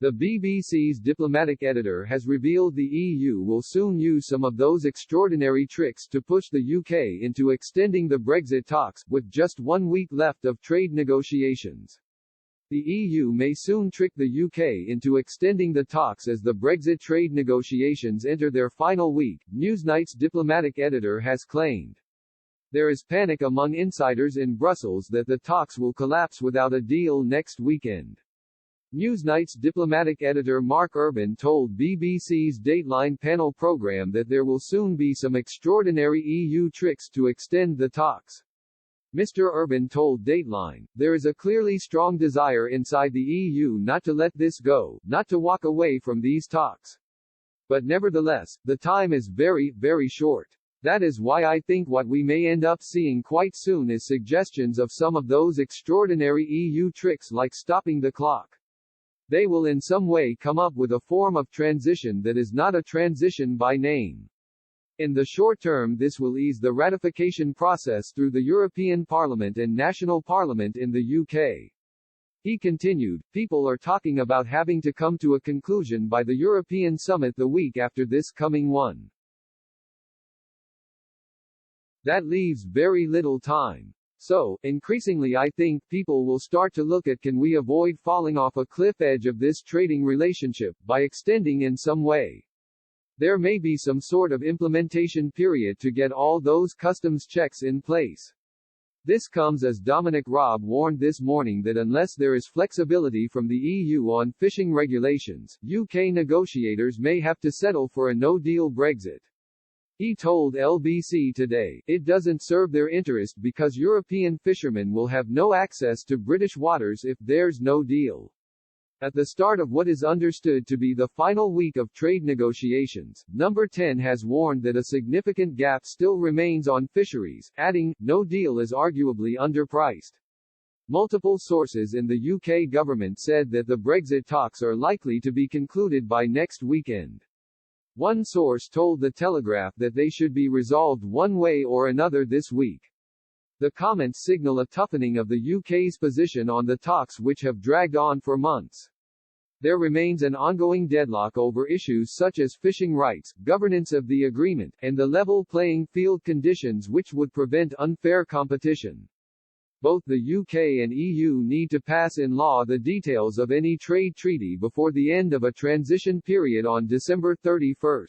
The BBC's diplomatic editor has revealed the EU will soon use some of those extraordinary tricks to push the UK into extending the Brexit talks, with just 1 week left of trade negotiations. The EU may soon trick the UK into extending the talks as the Brexit trade negotiations enter their final week, Newsnight's diplomatic editor has claimed. There is panic among insiders in Brussels that the talks will collapse without a deal next weekend. Newsnight's diplomatic editor Mark Urban told BBC's Dateline panel program that there will soon be some extraordinary EU tricks to extend the talks. Mr. Urban told Dateline, "There is a clearly strong desire inside the EU not to let this go, not to walk away from these talks. But nevertheless, the time is very, very short. That is why I think what we may end up seeing quite soon is suggestions of some of those extraordinary EU tricks like stopping the clock. They will in some way come up with a form of transition that is not a transition by name. In the short term this will ease the ratification process through the European Parliament and National Parliament in the UK." He continued, "People are talking about having to come to a conclusion by the European Summit the week after this coming one. That leaves very little time. So, increasingly I think people will start to look at can we avoid falling off a cliff edge of this trading relationship, by extending in some way. There may be some sort of implementation period to get all those customs checks in place." This comes as Dominic Raab warned this morning that unless there is flexibility from the EU on fishing regulations, UK negotiators may have to settle for a no-deal Brexit. He told LBC Today, "It doesn't serve their interest because European fishermen will have no access to British waters if there's no deal." At the start of what is understood to be the final week of trade negotiations, Number 10 has warned that a significant gap still remains on fisheries, adding, "No deal is arguably underpriced." Multiple sources in the UK government said that the Brexit talks are likely to be concluded by next weekend. One source told The Telegraph that they should be resolved one way or another this week. The comments signal a toughening of the UK's position on the talks which have dragged on for months. There remains an ongoing deadlock over issues such as fishing rights, governance of the agreement, and the level playing field conditions which would prevent unfair competition. Both the UK and EU need to pass in law the details of any trade treaty before the end of a transition period on December 31.